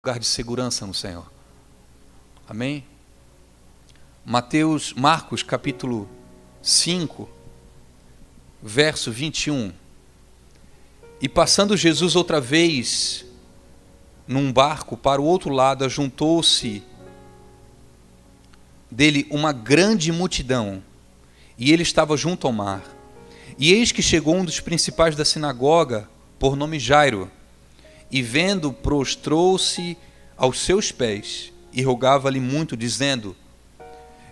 Lugar de segurança no Senhor. Amém? Marcos capítulo 5, verso 21. E passando Jesus outra vez num barco para o outro lado, ajuntou-se dele uma grande multidão, e ele estava junto ao mar. E eis que chegou um dos principais da sinagoga, por nome Jairo, e vendo, prostrou-se aos seus pés e rogava-lhe muito, dizendo: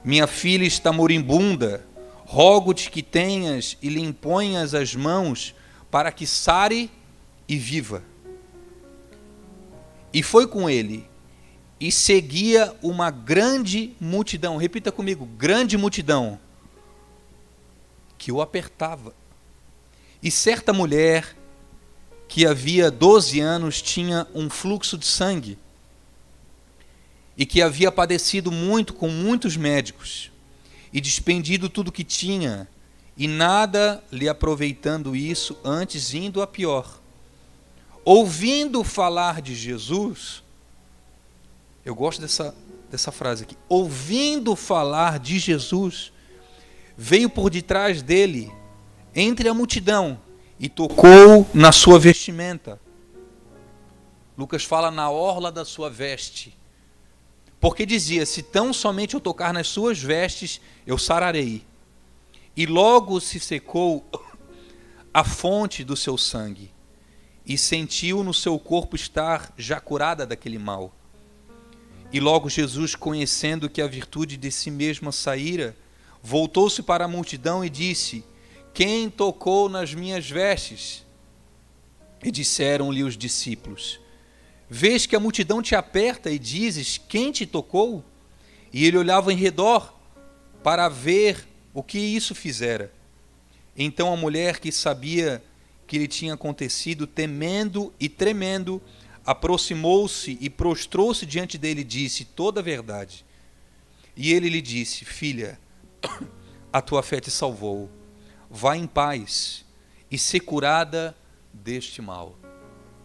minha filha está moribunda, rogo-te que tenhas e lhe imponhas as mãos para que sare e viva. E foi com ele, e seguia uma grande multidão, repita comigo, grande multidão, que o apertava. E certa mulher, que havia 12 anos, tinha um fluxo de sangue, e que havia padecido muito com muitos médicos, e despendido tudo que tinha, e nada lhe aproveitando isso, antes indo a pior. Ouvindo falar de Jesus, eu gosto dessa frase aqui, ouvindo falar de Jesus, veio por detrás dele, entre a multidão, e tocou na sua vestimenta. Lucas fala na orla da sua veste, porque dizia: se tão somente eu tocar nas suas vestes, eu sararei. E logo se secou a fonte do seu sangue, e sentiu no seu corpo estar já curada daquele mal. E logo Jesus, conhecendo que a virtude de si mesma saíra, voltou-se para a multidão e disse: quem tocou nas minhas vestes? E disseram-lhe os discípulos: vês que a multidão te aperta e dizes: quem te tocou? E ele olhava em redor para ver o que isso fizera. Então a mulher, que sabia que lhe tinha acontecido, temendo e tremendo, aproximou-se e prostrou-se diante dele e disse toda a verdade. E ele lhe disse: filha, a tua fé te salvou. Vá em paz e ser curada deste mal.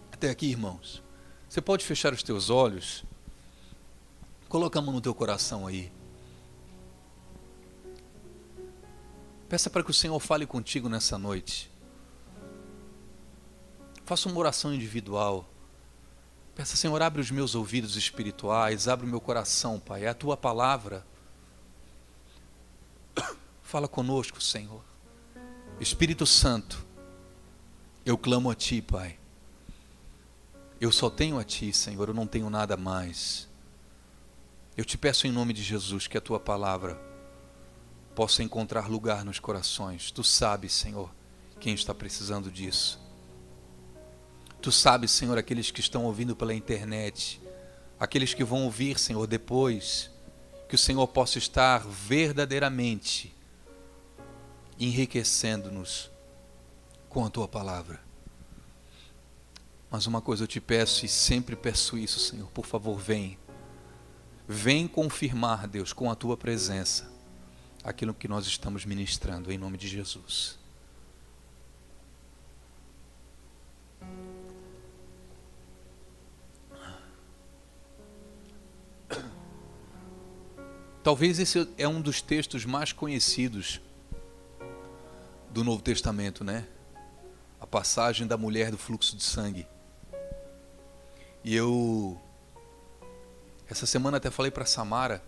Até aqui, irmãos. Você pode fechar os teus olhos? Coloca a mão no teu coração aí. Peça para que o Senhor fale contigo nessa noite. Faça uma oração individual. Peça: Senhor, abre os meus ouvidos espirituais, abre o meu coração, Pai. É a tua palavra. Fala conosco, Senhor. Espírito Santo, eu clamo a Ti, Pai. Eu só tenho a Ti, Senhor, eu não tenho nada mais. Eu te peço em nome de Jesus que a Tua palavra possa encontrar lugar nos corações. Tu sabes, Senhor, quem está precisando disso. Tu sabes, Senhor, aqueles que estão ouvindo pela internet, aqueles que vão ouvir, Senhor, depois, que o Senhor possa estar verdadeiramente enriquecendo-nos com a Tua palavra. Mas uma coisa eu te peço, e sempre peço isso, Senhor, por favor, vem confirmar, Deus, com a Tua presença, aquilo que nós estamos ministrando, em nome de Jesus. Talvez esse é um dos textos mais conhecidos do Novo Testamento, né? A passagem da mulher do fluxo de sangue. E eu, essa semana até falei para Samara,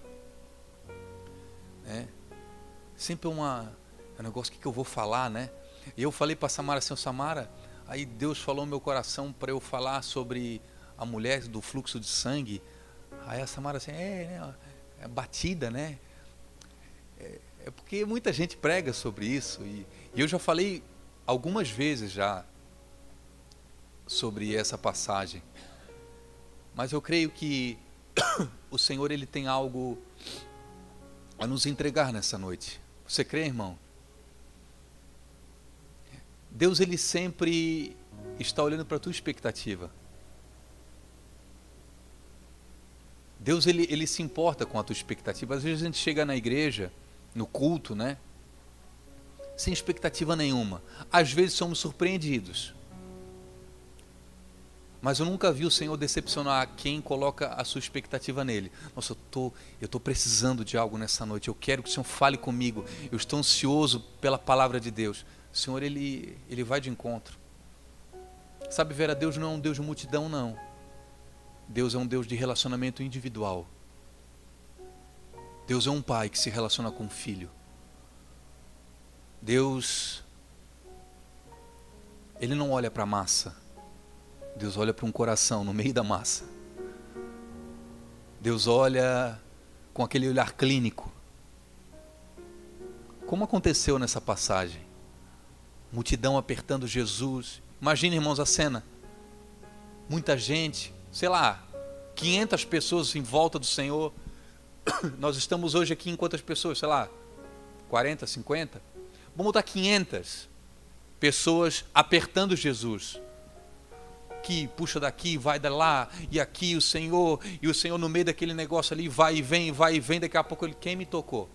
né? Sempre um negócio, o que eu vou falar, né? E eu falei para Samara assim: Samara, aí Deus falou no meu coração para eu falar sobre a mulher do fluxo de sangue. Aí a Samara assim: é batida, né? É porque muita gente prega sobre isso, e eu já falei algumas vezes já sobre essa passagem, mas eu creio que o Senhor, Ele tem algo a nos entregar nessa noite. Você crê, irmão? Deus, Ele sempre está olhando para a tua expectativa. Deus, ele se importa com a tua expectativa. Às vezes a gente chega na igreja, no culto, né? Sem expectativa nenhuma. Às vezes somos surpreendidos. Mas eu nunca vi o Senhor decepcionar quem coloca a sua expectativa nele. Nossa, eu estou precisando de algo nessa noite. Eu quero que o Senhor fale comigo. Eu estou ansioso pela palavra de Deus. O Senhor, Ele vai de encontro. Sabe, Vera, Deus não é um Deus de multidão, não. Deus é um Deus de relacionamento individual. Deus é um pai que se relaciona com um filho. Deus, Ele não olha para a massa. Deus olha para um coração no meio da massa. Deus olha com aquele olhar clínico. Como aconteceu nessa passagem? Multidão apertando Jesus. Imagine, irmãos, a cena. Muita gente, sei lá, 500 pessoas em volta do Senhor. Nós estamos hoje aqui em quantas pessoas? Sei lá, 40, 50? Vamos botar 500 pessoas apertando Jesus. Aqui, puxa daqui, vai de lá, e aqui e o Senhor no meio daquele negócio ali, vai e vem, daqui a pouco ele, quem me tocou?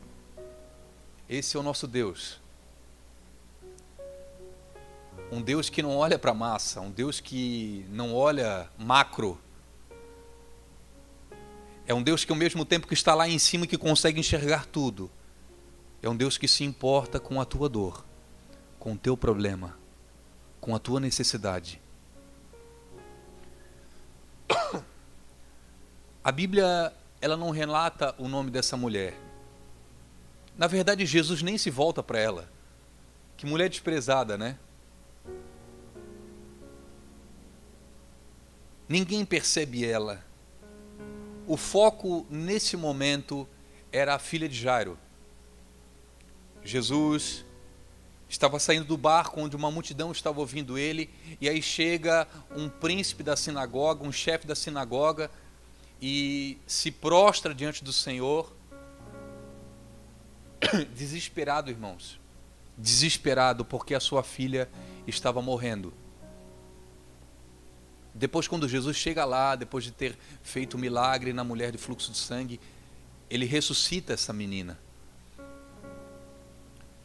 Esse é o nosso Deus. Um Deus que não olha para a massa, um Deus que não olha macro. É um Deus que ao mesmo tempo que está lá em cima e que consegue enxergar tudo, é um Deus que se importa com a tua dor, com o teu problema, com a tua necessidade. A Bíblia, ela não relata o nome dessa mulher. Na verdade, Jesus nem se volta para ela. Que mulher desprezada, né? Ninguém percebe ela. O foco nesse momento era a filha de Jairo. Jesus estava saindo do barco onde uma multidão estava ouvindo ele, e aí chega um príncipe da sinagoga, um chefe da sinagoga, e se prostra diante do Senhor, desesperado, irmãos, desesperado porque a sua filha estava morrendo. Depois, quando Jesus chega lá, depois de ter feito um milagre na mulher de fluxo de sangue, ele ressuscita essa menina.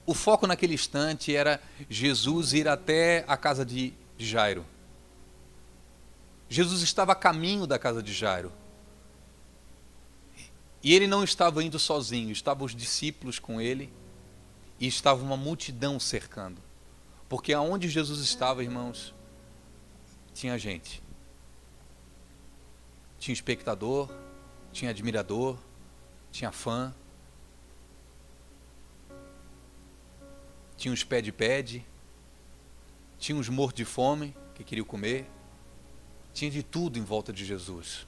O foco naquele instante era Jesus ir até a casa de Jairo. Jesus estava a caminho da casa de Jairo. E ele não estava indo sozinho, estavam os discípulos com ele e estava uma multidão cercando. Porque aonde Jesus estava, irmãos, tinha gente. Tinha espectador, tinha admirador, tinha fã. Tinha uns pede-pede, tinha uns mortos de fome que queriam comer, tinha de tudo em volta de Jesus.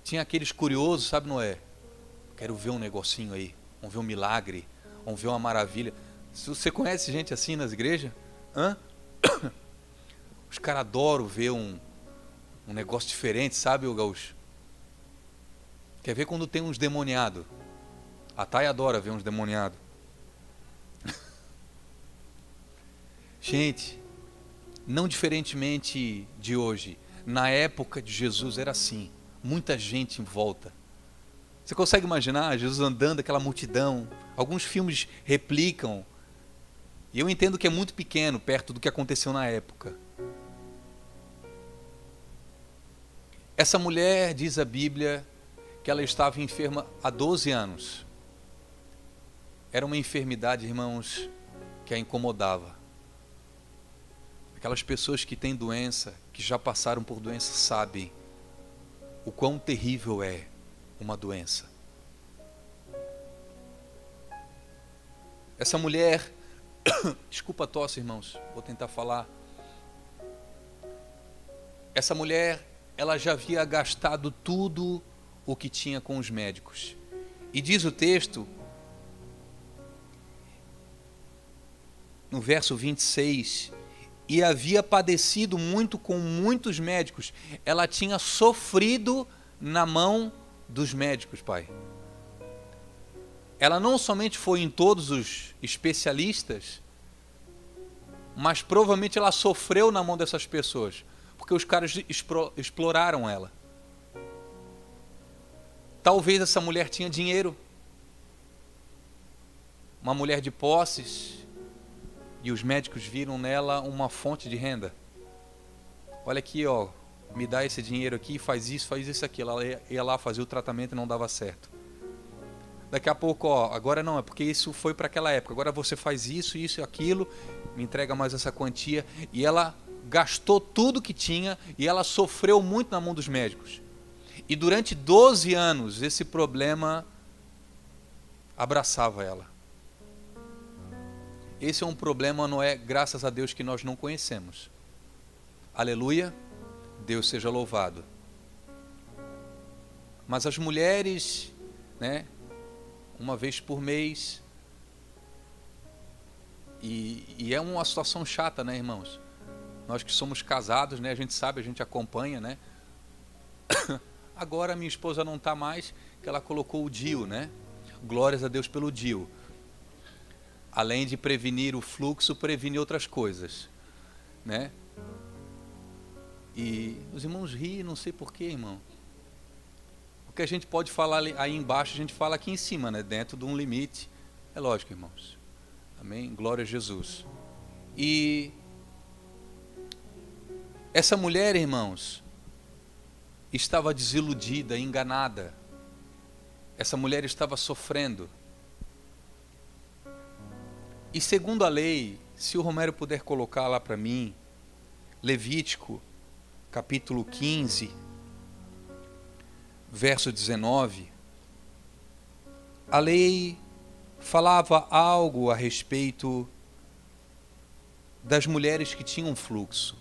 Tinha aqueles curiosos, sabe, Noé? Quero ver um negocinho aí, vamos ver um milagre, vamos ver uma maravilha. Se você conhece gente assim nas igrejas, os caras adoram ver um negócio diferente, sabe, o gaúcho? Quer ver quando tem uns demoniados? A Thay adora ver uns demoniados. Gente, não diferentemente de hoje, na época de Jesus era assim, muita gente em volta. Você consegue imaginar Jesus andando, aquela multidão? Alguns filmes replicam, e eu entendo que é muito pequeno perto do que aconteceu na época. Essa mulher, diz a Bíblia, que ela estava enferma há 12 anos. Era uma enfermidade, irmãos, que a incomodava. Aquelas pessoas que têm doença, que já passaram por doença, sabem o quão terrível é uma doença. Essa mulher, desculpa a tosse, irmãos, vou tentar falar. Essa mulher, ela já havia gastado tudo o que tinha com os médicos. E diz o texto, no verso 26, e havia padecido muito com muitos médicos. Ela tinha sofrido na mão dos médicos, Pai. Ela não somente foi em todos os especialistas, mas provavelmente ela sofreu na mão dessas pessoas, porque os caras exploraram ela. Talvez essa mulher tinha dinheiro, uma mulher de posses, e os médicos viram nela uma fonte de renda. olha aqui, ó, me dá esse dinheiro aqui, faz isso aqui. Ela ia lá fazer o tratamento e não dava certo. Daqui a pouco, ó, agora não, é porque isso foi para aquela época. Agora você faz isso e aquilo, me entrega mais essa quantia. E ela gastou tudo que tinha e ela sofreu muito na mão dos médicos. E durante 12 anos esse problema abraçava ela. Esse é um problema, não é, graças a Deus, que nós não conhecemos. Aleluia, Deus seja louvado. Mas as mulheres, né, uma vez por mês, e é uma situação chata, né, irmãos? Nós que somos casados, né, a gente sabe, a gente acompanha, né? Agora minha esposa não está mais, que ela colocou o DIU, né? Glórias a Deus pelo DIU. Além de prevenir o fluxo, previne outras coisas, né? E os irmãos riem, não sei porquê, irmão. O que a gente pode falar aí embaixo, a gente fala aqui em cima, né? Dentro de um limite. É lógico, irmãos. Amém? Glória a Jesus. E essa mulher, irmãos, estava desiludida, enganada. Essa mulher estava sofrendo. E segundo a lei, se o Romero puder colocar lá para mim, Levítico, capítulo 15, verso 19, a lei falava algo a respeito das mulheres que tinham fluxo.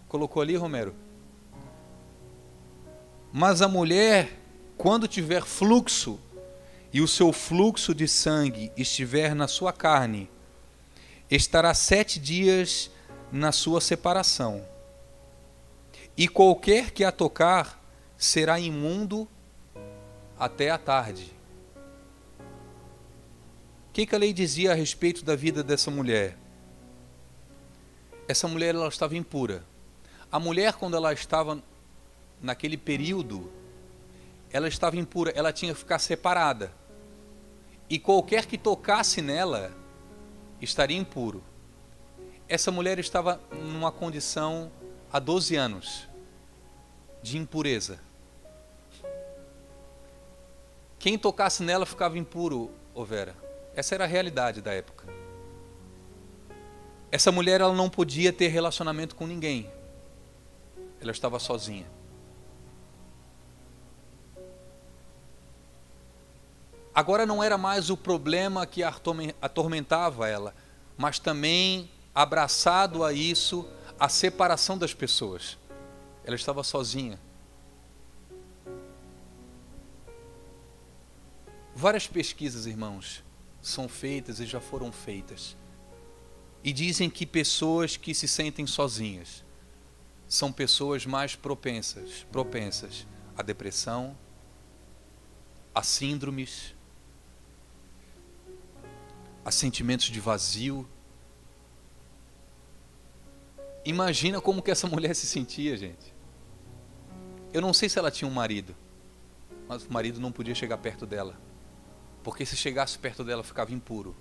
Colocou ali, Romero? Mas a mulher, quando tiver fluxo, e o seu fluxo de sangue estiver na sua carne, estará 7 dias na sua separação. E qualquer que a tocar será imundo até a tarde. O que a lei dizia a respeito da vida dessa mulher? Essa mulher, ela estava impura. A mulher, quando ela estava naquele período, ela estava impura, ela tinha que ficar separada. E qualquer que tocasse nela estaria impuro. Essa mulher estava numa condição há 12 anos de impureza. Quem tocasse nela ficava impuro, ô Vera. Essa era a realidade da época. Essa mulher, ela não podia ter relacionamento com ninguém. Ela estava sozinha. Agora não era mais o problema que atormentava ela, mas também, abraçado a isso, a separação das pessoas. Ela estava sozinha. Várias pesquisas, irmãos, são feitas e já foram feitas. E dizem que pessoas que se sentem sozinhas são pessoas mais propensas à depressão, a síndromes, a sentimentos de vazio. Imagina como que essa mulher se sentia, gente. Eu não sei se ela tinha um marido, mas o marido não podia chegar perto dela, porque se chegasse perto dela ficava impuro.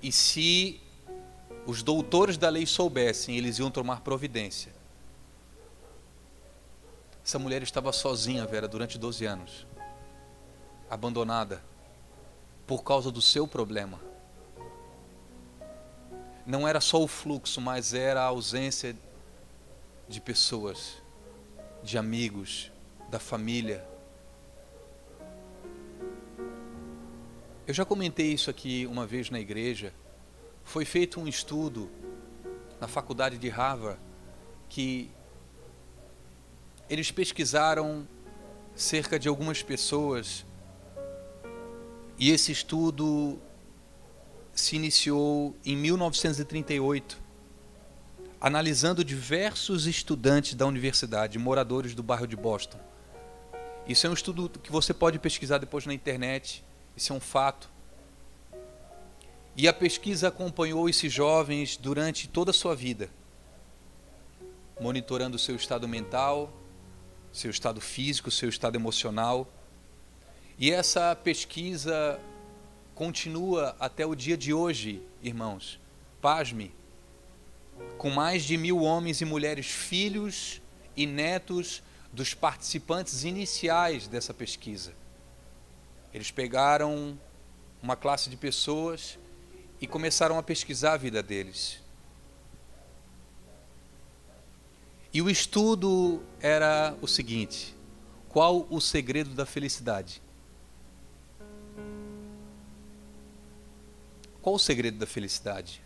E se os doutores da lei soubessem, eles iam tomar providência. Essa mulher estava sozinha, Vera, durante 12 anos, abandonada, por causa do seu problema. Não era só o fluxo, mas era a ausência de pessoas, de amigos, da família. Eu já comentei isso aqui uma vez na igreja. Foi feito um estudo na faculdade de Harvard que eles pesquisaram cerca de algumas pessoas e esse estudo se iniciou em 1938, analisando diversos estudantes da universidade, moradores do bairro de Boston. Isso é um estudo que você pode pesquisar depois na internet, isso é um fato. E a pesquisa acompanhou esses jovens durante toda a sua vida, monitorando o seu estado mental, seu estado físico, seu estado emocional. E essa pesquisa continua até o dia de hoje, irmãos. Pasme, com mais de 1.000 homens e mulheres, filhos e netos dos participantes iniciais dessa pesquisa. Eles pegaram uma classe de pessoas e começaram a pesquisar a vida deles. E o estudo era o seguinte: qual o segredo da felicidade? Qual o segredo da felicidade?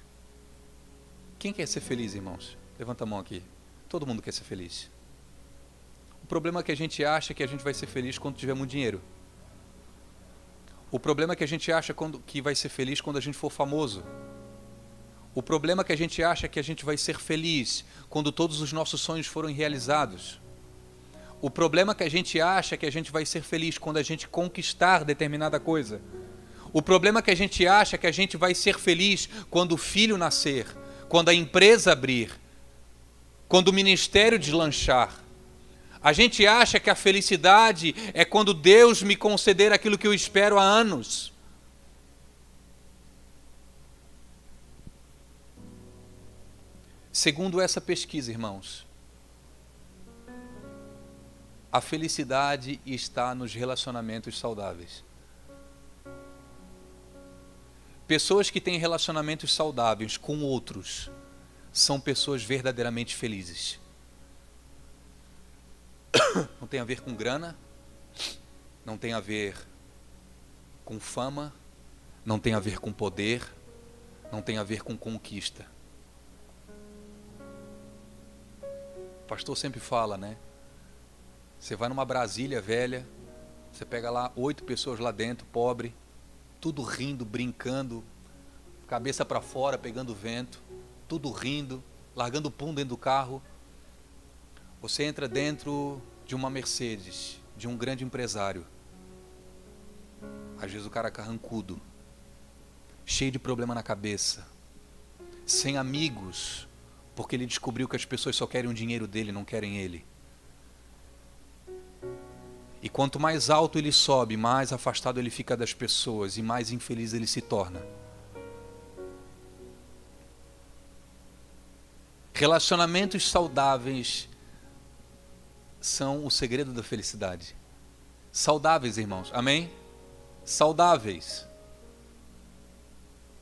Quem quer ser feliz, irmãos? Levanta a mão aqui. Todo mundo quer ser feliz. O problema é que a gente acha que a gente vai ser feliz quando tiver muito dinheiro. O problema é que a gente acha que vai ser feliz quando a gente for famoso. O problema é que a gente acha que a gente vai ser feliz quando todos os nossos sonhos forem realizados. O problema é que a gente acha que a gente vai ser feliz quando a gente conquistar determinada coisa. O problema é que a gente acha que a gente vai ser feliz quando o filho nascer, quando a empresa abrir, quando o ministério deslanchar. A gente acha que a felicidade é quando Deus me conceder aquilo que eu espero há anos. Segundo essa pesquisa, irmãos, a felicidade está nos relacionamentos saudáveis. Pessoas que têm relacionamentos saudáveis com outros são pessoas verdadeiramente felizes. Não tem a ver com grana, não tem a ver com fama, não tem a ver com poder, não tem a ver com conquista. O pastor sempre fala, né? Você vai numa Brasília velha, você pega lá 8 pessoas lá dentro, pobre, tudo rindo, brincando, cabeça para fora, pegando vento, tudo rindo, largando pum dentro do carro. Você entra dentro de uma Mercedes, de um grande empresário. Às vezes o cara é carrancudo, cheio de problema na cabeça, sem amigos, porque ele descobriu que as pessoas só querem o dinheiro dele, não querem ele. E quanto mais alto ele sobe, mais afastado ele fica das pessoas e mais infeliz ele se torna. Relacionamentos saudáveis são o segredo da felicidade. Saudáveis, irmãos. Amém? Saudáveis.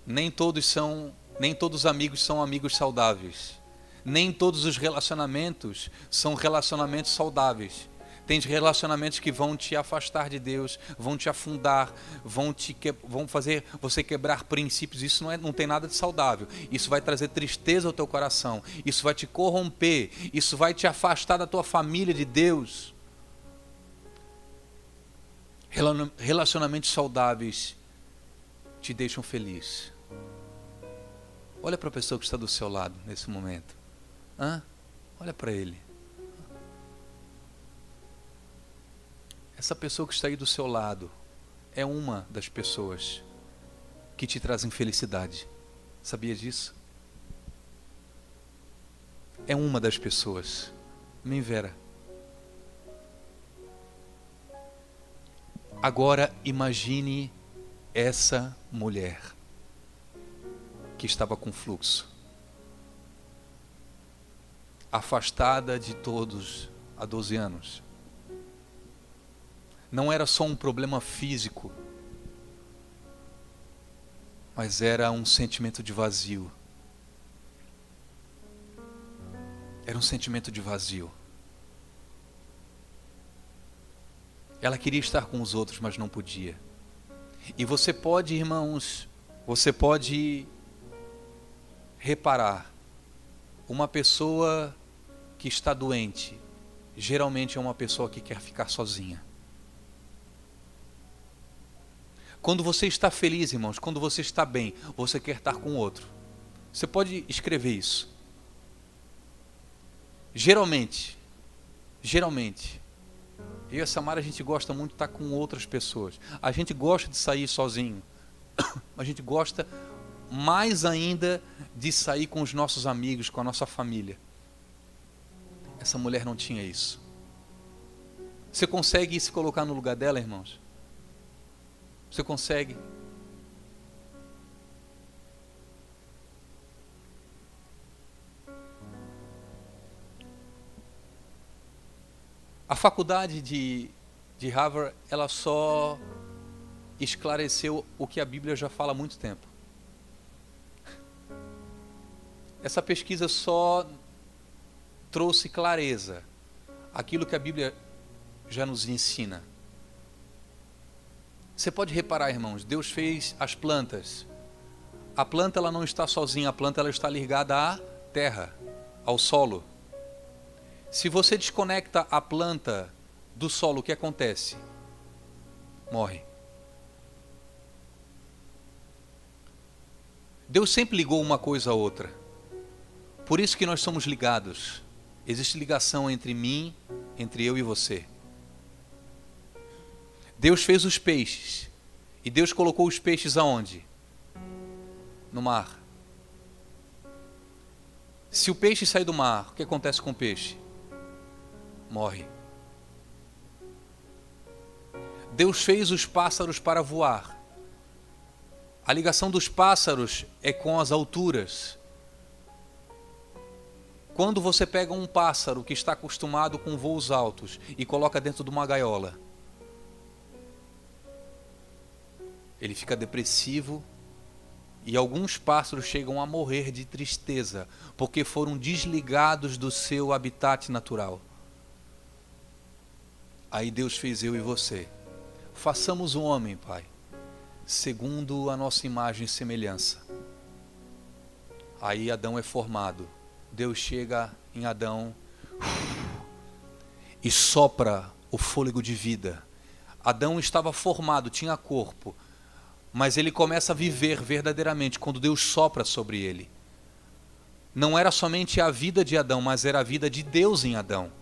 Nem todos os amigos são amigos saudáveis. Nem todos os relacionamentos são relacionamentos saudáveis. Tem relacionamentos que vão te afastar de Deus, vão te afundar, vão fazer você quebrar princípios. Isso não tem nada de saudável. Isso vai trazer tristeza ao teu coração. Isso vai te corromper. Isso vai te afastar da tua família, de Deus. Relacionamentos saudáveis te deixam feliz. Olha para a pessoa que está do seu lado nesse momento. Olha para ele. Essa pessoa que está aí do seu lado é uma das pessoas que te trazem felicidade. Sabia disso? É uma das pessoas. Amém, Vera? Agora imagine essa mulher que estava com fluxo, afastada de todos há 12 anos. Não era só um problema físico, mas era um sentimento de vazio. Era um sentimento de vazio. Ela queria estar com os outros, mas não podia. E você pode, irmãos, você pode reparar, uma pessoa que está doente, geralmente é uma pessoa que quer ficar sozinha. Quando você está feliz, irmãos, quando você está bem, você quer estar com o outro. Você pode escrever isso. Geralmente, eu e a Samara, a gente gosta muito de estar com outras pessoas. A gente gosta de sair sozinho. A gente gosta mais ainda de sair com os nossos amigos, com a nossa família. Essa mulher não tinha isso. Você consegue se colocar no lugar dela, irmãos? Você consegue? A faculdade de Harvard, ela só esclareceu o que a Bíblia já fala há muito tempo. Essa pesquisa só trouxe clareza àquilo que a Bíblia já nos ensina. Você pode reparar, irmãos, Deus fez as plantas. A planta ela não está sozinha, a planta ela está ligada à terra, ao solo. Se você desconecta a planta do solo, o que acontece? Morre. Deus sempre ligou uma coisa a outra. Por isso que nós somos ligados. Existe ligação entre mim, entre eu e você. Deus fez os peixes. E Deus colocou os peixes aonde? No mar. Se o peixe sai do mar, o que acontece com o peixe? Morre. Deus fez os pássaros para voar. A ligação dos pássaros é com as alturas. Quando você pega um pássaro que está acostumado com voos altos e coloca dentro de uma gaiola, ele fica depressivo e alguns pássaros chegam a morrer de tristeza porque foram desligados do seu habitat natural. Aí Deus fez eu e você. Façamos o homem, Pai, segundo a nossa imagem e semelhança. Aí Adão é formado. Deus chega em Adão e sopra o fôlego de vida. Adão estava formado, tinha corpo, mas ele começa a viver verdadeiramente quando Deus sopra sobre ele. Não era somente a vida de Adão, mas era a vida de Deus em Adão.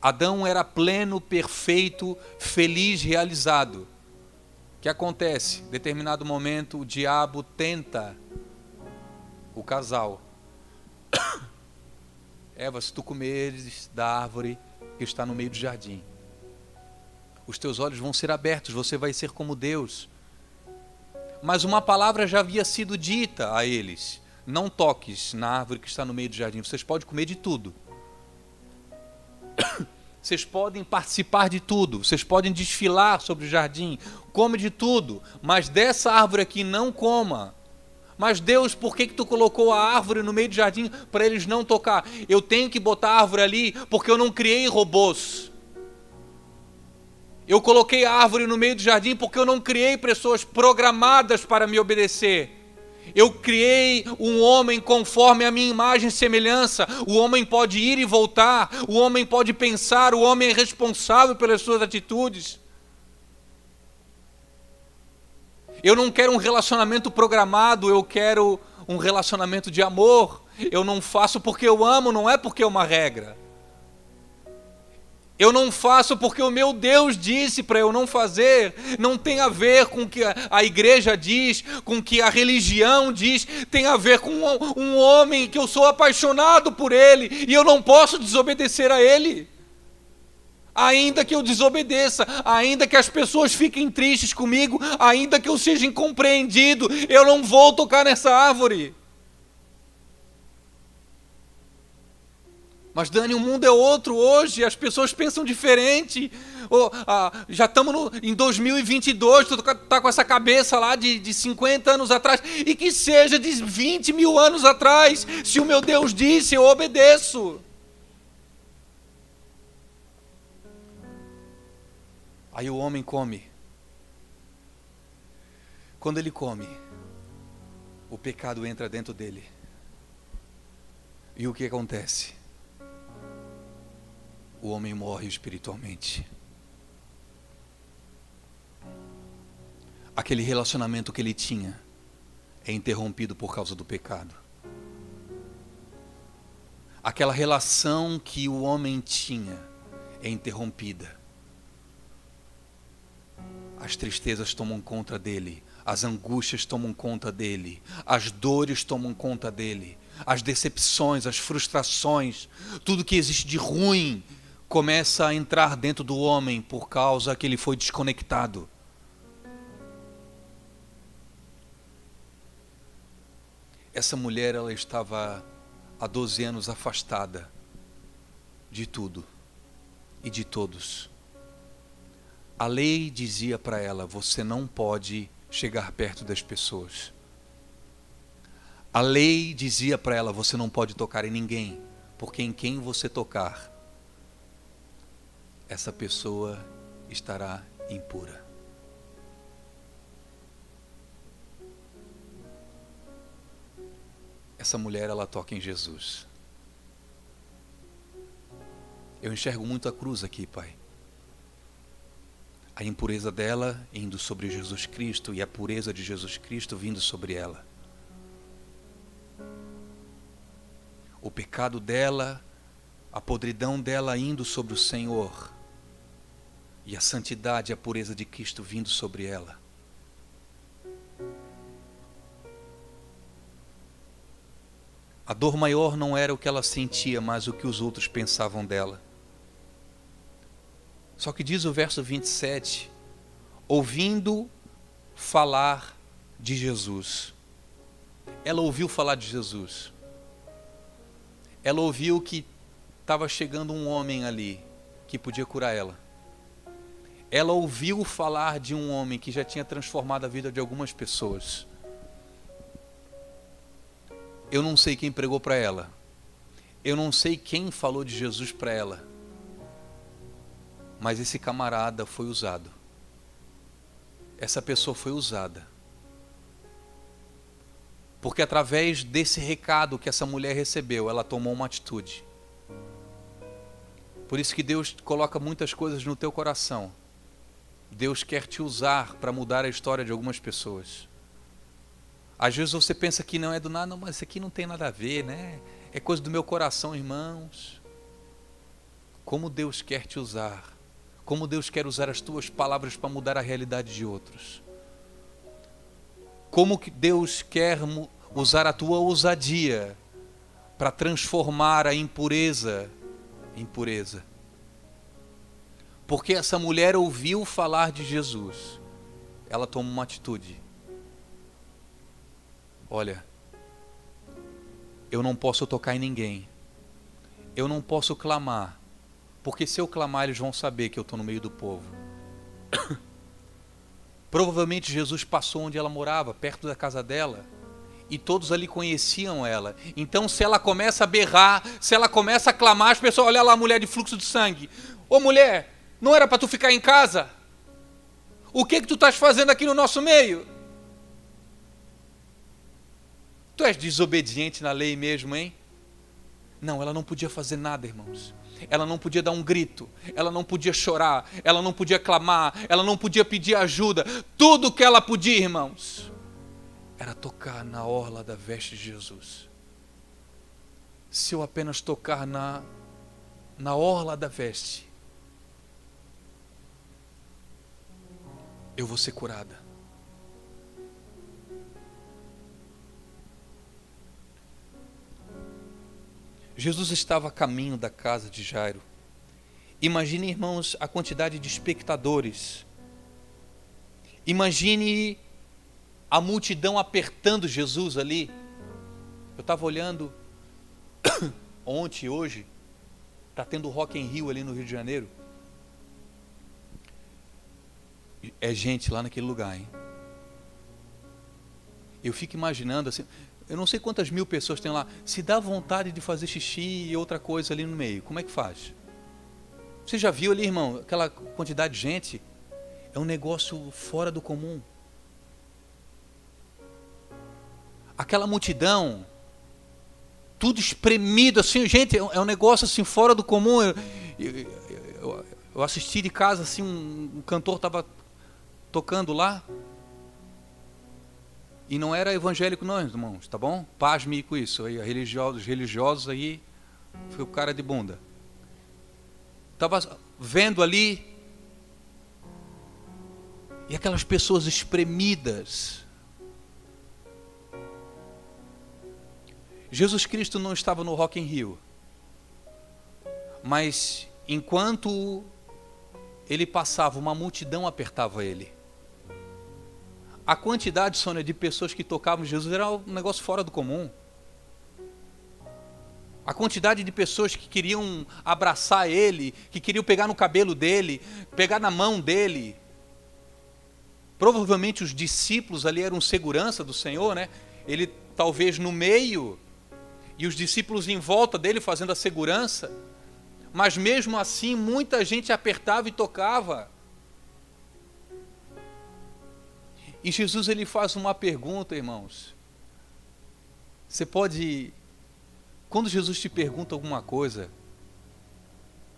Adão era pleno, perfeito, feliz, realizado. O que acontece? Em determinado momento, o diabo tenta o casal. Eva, se tu comeres da árvore que está no meio do jardim, os teus olhos vão ser abertos, você vai ser como Deus. Mas uma palavra já havia sido dita a eles: não toques na árvore que está no meio do jardim, vocês podem comer de tudo. Vocês podem participar de tudo, vocês podem desfilar sobre o jardim, come de tudo, mas dessa árvore aqui não coma. Mas Deus, por que tu colocou a árvore no meio do jardim para eles não tocar? Eu tenho que botar a árvore ali porque eu não criei robôs. Eu coloquei a árvore no meio do jardim porque eu não criei pessoas programadas para me obedecer. Eu criei um homem conforme a minha imagem e semelhança. O homem pode ir e voltar, o homem pode pensar, o homem é responsável pelas suas atitudes. Eu não quero um relacionamento programado, eu quero um relacionamento de amor. Eu não faço porque eu amo, não é porque é uma regra. Eu não faço porque o meu Deus disse para eu não fazer. Não tem a ver com o que a igreja diz, com o que a religião diz. Tem a ver com um homem que eu sou apaixonado por ele e eu não posso desobedecer a ele. Ainda que eu desobedeça, ainda que as pessoas fiquem tristes comigo, ainda que eu seja incompreendido, eu não vou tocar nessa árvore. Mas Dani, o mundo é outro hoje, as pessoas pensam diferente. Já estamos em 2022, tu está com essa cabeça lá de 50 anos atrás, e que seja de 20 mil anos atrás, se o meu Deus disse, eu obedeço. Aí o homem come. Quando ele come, o pecado entra dentro dele. E o que acontece? O homem morre espiritualmente. Aquele relacionamento que ele tinha é interrompido por causa do pecado. Aquela relação que o homem tinha é interrompida. As tristezas tomam conta dele, as angústias tomam conta dele, as dores tomam conta dele, as decepções, as frustrações, tudo que existe de ruim começa a entrar dentro do homem por causa que ele foi desconectado. Essa mulher, ela estava há 12 anos afastada de tudo. e de todos. A lei dizia para ela: você não pode chegar perto das pessoas. A lei dizia para ela: você não pode tocar em ninguém, porque em quem você tocar, essa pessoa estará impura. Essa mulher, ela toca em Jesus. Eu enxergo muito a cruz aqui, Pai. A impureza dela indo sobre Jesus Cristo e a pureza de Jesus Cristo vindo sobre ela. O pecado dela, a podridão dela indo sobre o Senhor e a santidade e a pureza de Cristo vindo sobre ela. A dor maior não era o que ela sentia, mas o que os outros pensavam dela. Só que diz o verso 27, ouvindo falar de Jesus. Ela ouviu falar de Jesus. Ela ouviu que estava chegando um homem ali que podia curar ela. Ela ouviu falar de um homem que já tinha transformado a vida de algumas pessoas. Eu não sei quem pregou para ela. Eu não sei quem falou de Jesus para ela. Mas esse camarada foi usado. Essa pessoa foi usada. Porque através desse recado que essa mulher recebeu, ela tomou uma atitude. Por isso que Deus coloca muitas coisas no teu coração. Deus quer te usar para mudar a história de algumas pessoas. Às vezes você pensa que não é do nada, não, mas isso aqui não tem nada a ver, né? É coisa do meu coração, irmãos. Como Deus quer te usar. Como Deus quer usar as tuas palavras para mudar a realidade de outros. Como que Deus quer usar a tua ousadia para transformar a impureza em pureza. Porque essa mulher ouviu falar de Jesus. Ela toma uma atitude. Olha, eu não posso tocar em ninguém. Eu não posso clamar. Porque se eu clamar, eles vão saber que eu estou no meio do povo. Provavelmente Jesus passou onde ela morava, perto da casa dela. E todos ali conheciam ela. Então se ela começa a berrar, se ela começa a clamar, as pessoas, olha lá a mulher de fluxo de sangue. Ô mulher, não era para tu ficar em casa? O que tu estás fazendo aqui no nosso meio? Tu és desobediente na lei mesmo, hein? Não, ela não podia fazer nada, irmãos. Ela não podia dar um grito, ela não podia chorar, ela não podia clamar, ela não podia pedir ajuda. Tudo que ela podia, irmãos, era tocar na orla da veste de Jesus. Se eu apenas tocar na orla da veste, eu vou ser curada. Jesus estava a caminho da casa de Jairo. Imagine, irmãos, a quantidade de espectadores. Imagine a multidão apertando Jesus ali. Eu estava olhando ontem e hoje, está tendo Rock in Rio ali no Rio de Janeiro. É gente lá naquele lugar, hein? Eu fico imaginando assim, eu não sei quantas mil pessoas tem lá. Se dá vontade de fazer xixi e outra coisa ali no meio, como é que faz? Você já viu ali, irmão, aquela quantidade de gente? É um negócio fora do comum. Aquela multidão, tudo espremido assim, gente, é um negócio assim fora do comum. Eu assisti de casa assim, um cantor estava tocando lá. E não era evangélico não, irmãos, tá bom? Pasme com isso, aí, religiosos aí, foi o cara de bunda. Estava vendo ali, e aquelas pessoas espremidas. Jesus Cristo não estava no Rock in Rio, mas enquanto ele passava, uma multidão apertava ele. A quantidade, Sônia, de pessoas que tocavam Jesus era um negócio fora do comum. A quantidade de pessoas que queriam abraçar ele, que queriam pegar no cabelo dele, pegar na mão dele. Provavelmente os discípulos ali eram segurança do Senhor, né? Ele talvez no meio e os discípulos em volta dele fazendo a segurança. Mas mesmo assim muita gente apertava e tocava. E Jesus ele faz uma pergunta, irmãos. Você pode... Quando Jesus te pergunta alguma coisa,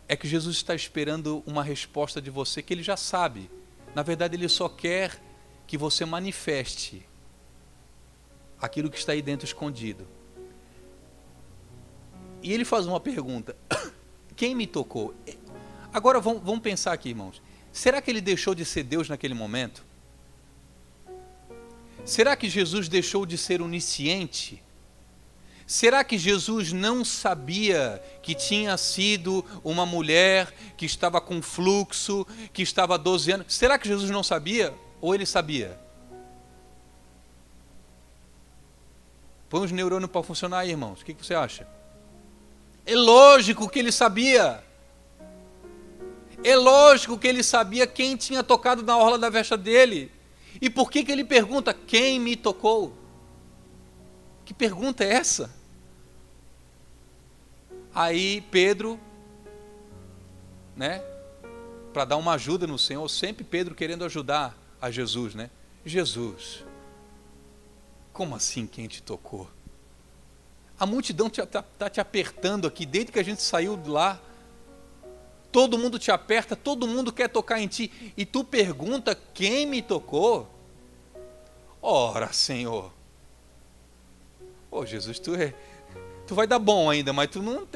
é que Jesus está esperando uma resposta de você que ele já sabe. Na verdade, ele só quer que você manifeste aquilo que está aí dentro escondido. E ele faz uma pergunta: quem me tocou? Agora vamos pensar aqui, irmãos. Será que ele deixou de ser Deus naquele momento? Será que Jesus deixou de ser onisciente? Será que Jesus não sabia que tinha sido uma mulher que estava com fluxo, que estava há 12 anos? Será que Jesus não sabia? Ou ele sabia? Põe os neurônios para funcionar aí, irmãos. O que você acha? É lógico que ele sabia. É lógico que ele sabia quem tinha tocado na orla da veste dele. E por que ele pergunta, quem me tocou? Que pergunta é essa? Aí Pedro, né, para dar uma ajuda no Senhor, sempre Pedro querendo ajudar a Jesus, né? Jesus, como assim quem te tocou? A multidão está te apertando aqui, desde que a gente saiu de lá. Todo mundo te aperta, todo mundo quer tocar em ti. E tu pergunta, quem me tocou? Ora, Senhor. Ô Jesus, tu vai dar bom ainda, mas tu não...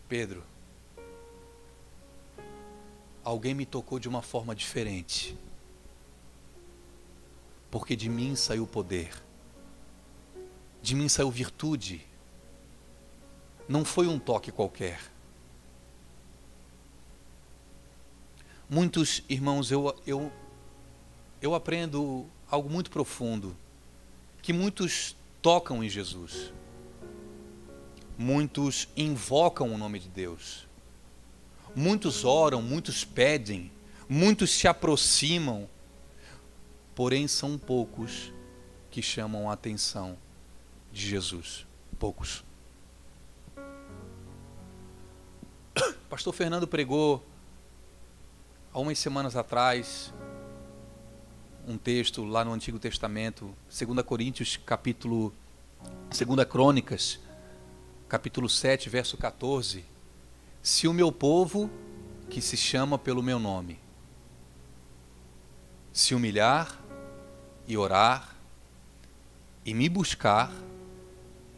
Pedro, alguém me tocou de uma forma diferente. Porque de mim saiu poder. De mim saiu virtude. Não foi um toque qualquer. Muitos irmãos, eu aprendo algo muito profundo. Que muitos tocam em Jesus. Muitos invocam o nome de Deus. Muitos oram, muitos pedem, muitos se aproximam. Porém, são poucos que chamam a atenção de Jesus. Poucos. Pastor Fernando pregou há umas semanas atrás um texto lá no Antigo Testamento, 2 Coríntios, 2 Crônicas, capítulo 7, verso 14. Se o meu povo, que se chama pelo meu nome, se humilhar e orar, e me buscar,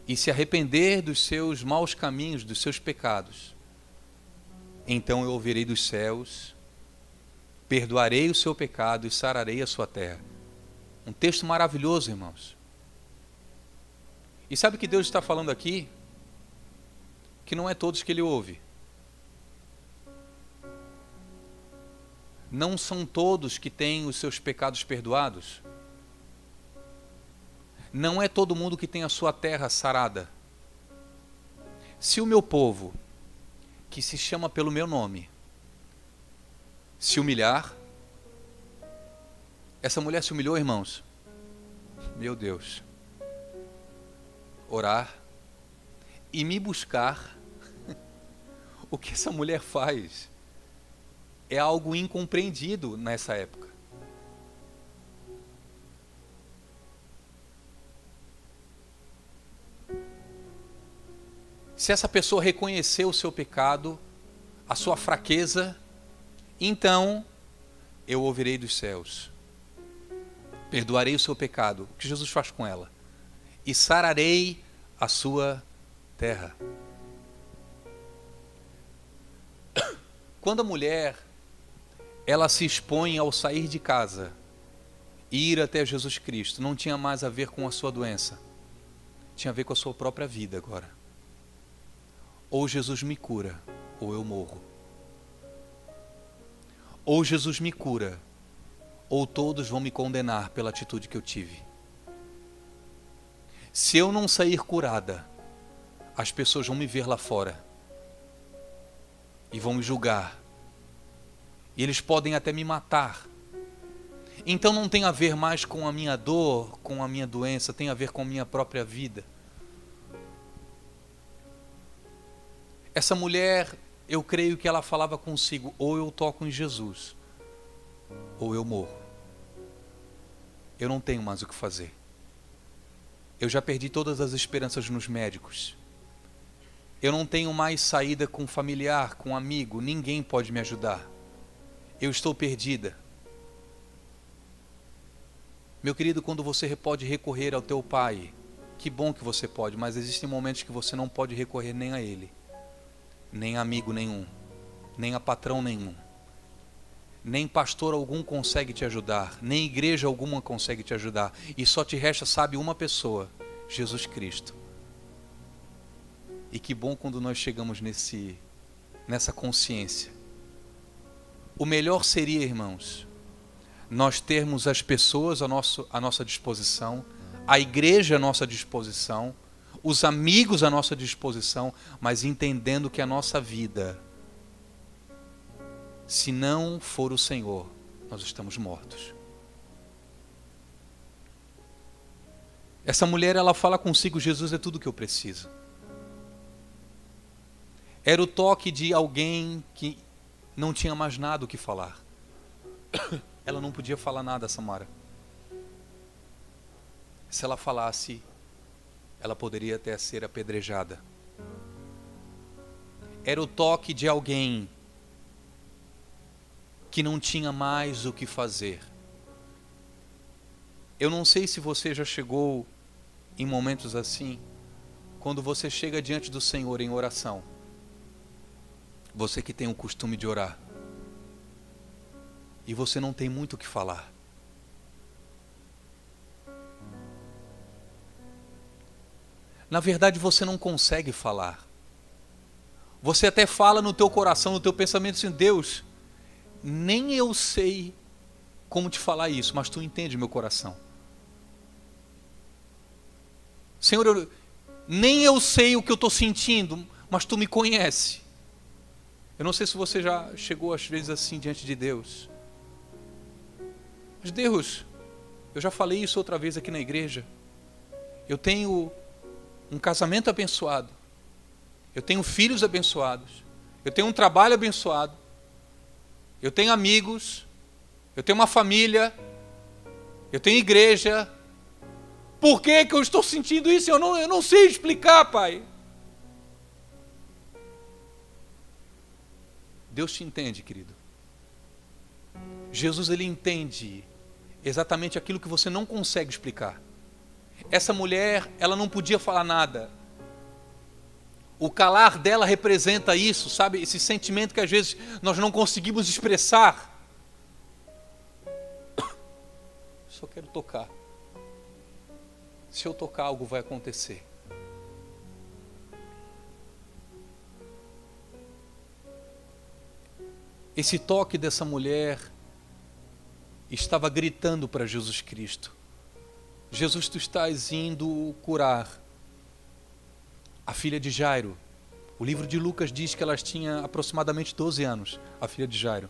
e se arrepender dos seus maus caminhos, dos seus pecados, então eu ouvirei dos céus, perdoarei o seu pecado e sararei a sua terra. Um texto maravilhoso, irmãos. E sabe o que Deus está falando aqui? Que não é todos que Ele ouve. Não são todos que têm os seus pecados perdoados. Não é todo mundo que tem a sua terra sarada. Se o meu povo, que se chama pelo meu nome, se humilhar. Essa mulher se humilhou, irmãos. Meu Deus. Orar e me buscar. O que essa mulher faz é algo incompreendido nessa época. Se essa pessoa reconhecer o seu pecado, a sua fraqueza, então eu ouvirei dos céus, perdoarei o seu pecado, o que Jesus faz com ela, e sararei a sua terra. Quando a mulher, ela se expõe ao sair de casa e ir até Jesus Cristo, não tinha mais a ver com a sua doença, tinha a ver com a sua própria vida agora. Ou Jesus me cura, ou eu morro. Ou Jesus me cura, ou todos vão me condenar pela atitude que eu tive. Se eu não sair curada, as pessoas vão me ver lá fora e vão me julgar. E eles podem até me matar. Então não tem a ver mais com a minha dor, com a minha doença, tem a ver com a minha própria vida. Essa mulher, eu creio que ela falava consigo: ou eu toco em Jesus, ou eu morro. Eu não tenho mais o que fazer. Eu já perdi todas as esperanças nos médicos. Eu não tenho mais saída com familiar, com amigo, ninguém pode me ajudar. Eu estou perdida. Meu querido, quando você pode recorrer ao teu pai, que bom que você pode, mas existem momentos que você não pode recorrer nem a ele, nem a amigo nenhum, nem a patrão nenhum, nem pastor algum consegue te ajudar, nem igreja alguma consegue te ajudar, e só te resta, sabe, uma pessoa: Jesus Cristo. E que bom quando nós chegamos nessa consciência. O melhor seria, irmãos, nós termos as pessoas à nossa disposição, a igreja à nossa disposição, os amigos à nossa disposição, mas entendendo que a nossa vida, se não for o Senhor, nós estamos mortos. Essa mulher, ela fala consigo: Jesus é tudo o que eu preciso. Era o toque de alguém que não tinha mais nada o que falar. Ela não podia falar nada, Samara. Se ela falasse, ela poderia até ser apedrejada. Era o toque de alguém que não tinha mais o que fazer. Eu não sei se você já chegou em momentos assim, quando você chega diante do Senhor em oração. Você que tem o costume de orar, e você não tem muito o que falar. Na verdade, você não consegue falar. Você até fala no teu coração, no teu pensamento assim: Deus, nem eu sei como te falar isso, mas tu entende meu coração. Senhor, nem eu sei o que eu estou sentindo, mas tu me conhece. Eu não sei se você já chegou às vezes assim diante de Deus. Mas Deus, eu já falei isso outra vez aqui na igreja. Eu tenho um casamento abençoado. Eu tenho filhos abençoados. Eu tenho um trabalho abençoado. Eu tenho amigos. Eu tenho uma família. Eu tenho igreja. Por que que eu estou sentindo isso? Eu não sei explicar, Pai. Deus te entende, querido. Jesus, ele entende exatamente aquilo que você não consegue explicar. Essa mulher, ela não podia falar nada. O calar dela representa isso, sabe? Esse sentimento que às vezes nós não conseguimos expressar. Só quero tocar. Se eu tocar, algo vai acontecer. Esse toque dessa mulher estava gritando para Jesus Cristo: Jesus, tu estás indo curar a filha de Jairo. O livro de Lucas diz que ela tinha aproximadamente 12 anos, a filha de Jairo.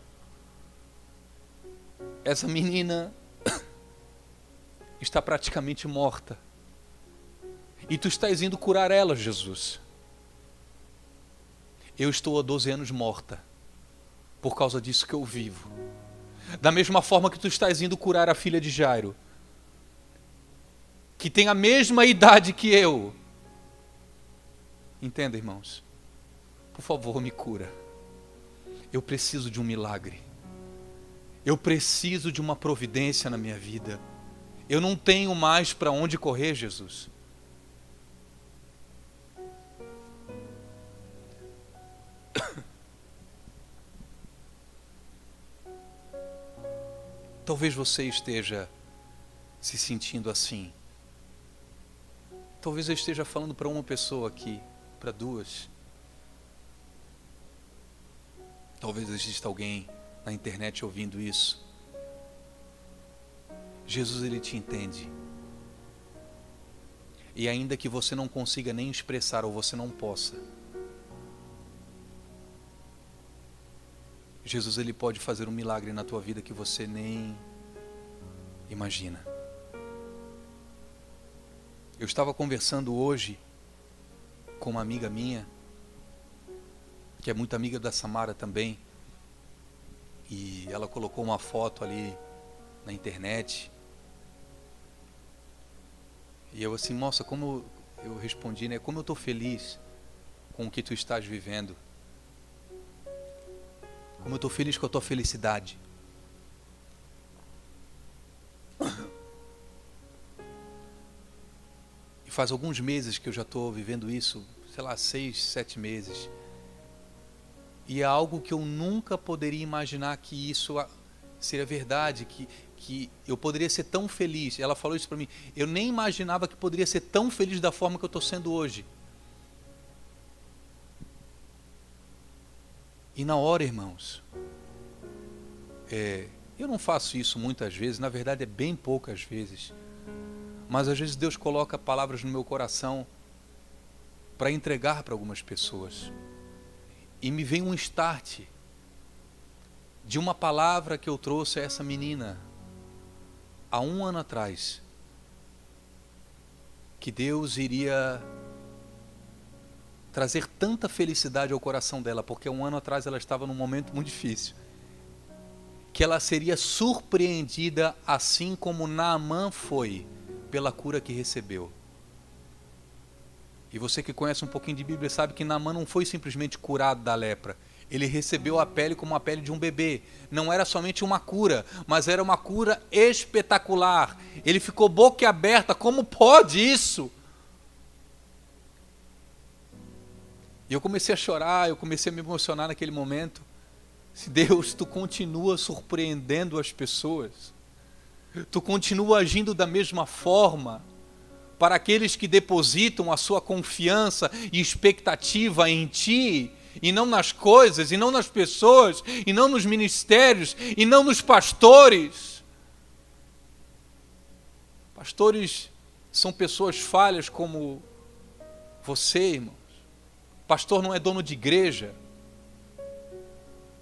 Essa menina está praticamente morta. E tu estás indo curar ela, Jesus. Eu estou há 12 anos morta, por causa disso que eu vivo. Da mesma forma que tu estás indo curar a filha de Jairo, que tem a mesma idade que eu. Entenda, irmãos? Por favor, me cura. Eu preciso de um milagre. Eu preciso de uma providência na minha vida. Eu não tenho mais para onde correr, Jesus. Talvez você esteja se sentindo assim. Talvez eu esteja falando para uma pessoa aqui, para duas. Talvez exista alguém na internet ouvindo isso. Jesus, ele te entende. E ainda que você não consiga nem expressar, ou você não possa, Jesus, ele pode fazer um milagre na tua vida que você nem imagina. Eu estava conversando hoje com uma amiga minha, que é muito amiga da Samara também, e ela colocou uma foto ali na internet, e eu assim, nossa, como eu respondi, né? Como eu estou feliz com o que tu estás vivendo. Como eu estou feliz com a tua felicidade. E faz alguns meses que eu já estou vivendo isso, sei lá, 6, 7 meses. E é algo que eu nunca poderia imaginar que isso seria verdade, que eu poderia ser tão feliz. Ela falou isso para mim. Eu nem imaginava que poderia ser tão feliz da forma que eu estou sendo hoje. E na hora, irmãos, eu não faço isso muitas vezes, na verdade é bem poucas vezes. Mas às vezes Deus coloca palavras no meu coração para entregar para algumas pessoas. E me vem um start de uma palavra que eu trouxe a essa menina há 1 ano atrás. Que Deus iria trazer tanta felicidade ao coração dela, porque 1 ano atrás ela estava num momento muito difícil. Que ela seria surpreendida assim como Naamã foi, pela cura que recebeu. E você que conhece um pouquinho de Bíblia sabe que Naamã não foi simplesmente curado da lepra. Ele recebeu a pele como a pele de um bebê. Não era somente uma cura, mas era uma cura espetacular. Ele ficou boquiaberta, como pode isso? E eu comecei a chorar, eu comecei a me emocionar naquele momento. Deus, tu continua surpreendendo as pessoas. Tu continua agindo da mesma forma para aqueles que depositam a sua confiança e expectativa em ti, e não nas coisas, e não nas pessoas, e não nos ministérios, e não nos pastores. Pastores são pessoas falhas como você, irmãos. Pastor não é dono de igreja.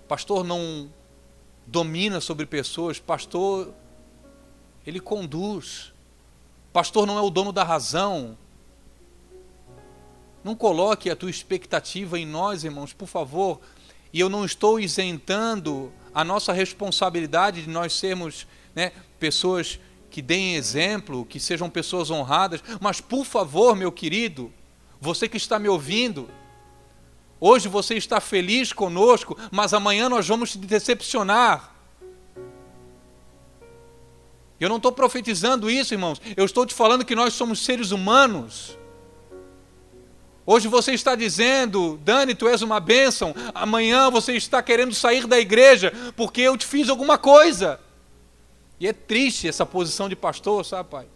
Pastor não domina sobre pessoas. Pastor, ele conduz. Pastor não é o dono da razão. Não coloque a tua expectativa em nós, irmãos, por favor. E eu não estou isentando a nossa responsabilidade de nós sermos, pessoas que deem exemplo, que sejam pessoas honradas. Mas, por favor, meu querido, você que está me ouvindo, hoje você está feliz conosco, mas amanhã nós vamos te decepcionar. Eu não estou profetizando isso, irmãos. Eu estou te falando que nós somos seres humanos. Hoje você está dizendo, Dani, tu és uma bênção. Amanhã você está querendo sair da igreja porque eu te fiz alguma coisa. E é triste essa posição de pastor, sabe, pai?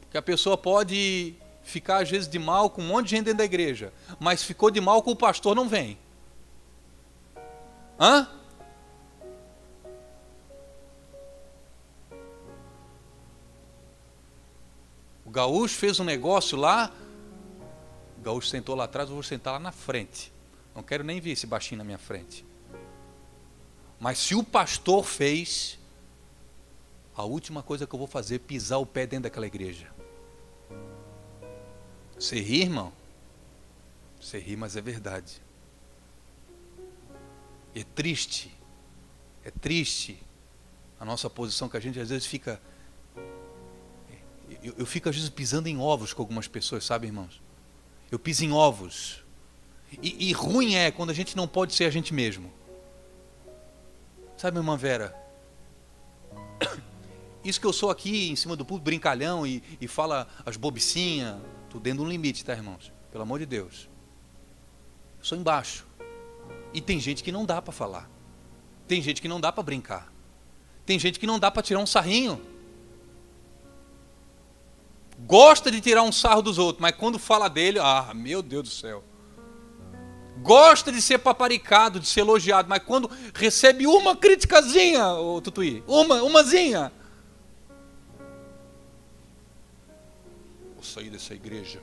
Porque a pessoa pode ficar às vezes de mal com um monte de gente dentro da igreja, mas ficou de mal com o pastor, não vem. Hã? O gaúcho fez um negócio lá, o gaúcho sentou lá atrás, eu vou sentar lá na frente. Não quero nem ver esse baixinho na minha frente. Mas se o pastor fez, a última coisa que eu vou fazer é pisar o pé dentro daquela igreja. Você ri, irmão? Você ri, mas é verdade. É triste a nossa posição, que a gente às vezes fica... Eu fico às vezes pisando em ovos com algumas pessoas, sabe, irmãos? Eu piso em ovos. E ruim é quando a gente não pode ser a gente mesmo. Sabe, irmã Vera? Isso que eu sou aqui em cima do púlpito, brincalhão, e fala as bobicinhas, tô dentro de um limite, tá, irmãos? Pelo amor de Deus. Eu sou embaixo. E tem gente que não dá para falar. Tem gente que não dá para brincar. Tem gente que não dá para tirar um sarrinho. Gosta de tirar um sarro dos outros, mas quando fala dele, meu Deus do céu. Gosta de ser paparicado, de ser elogiado, mas quando recebe uma criticazinha, ô Tutuí, umazinha. sair dessa igreja.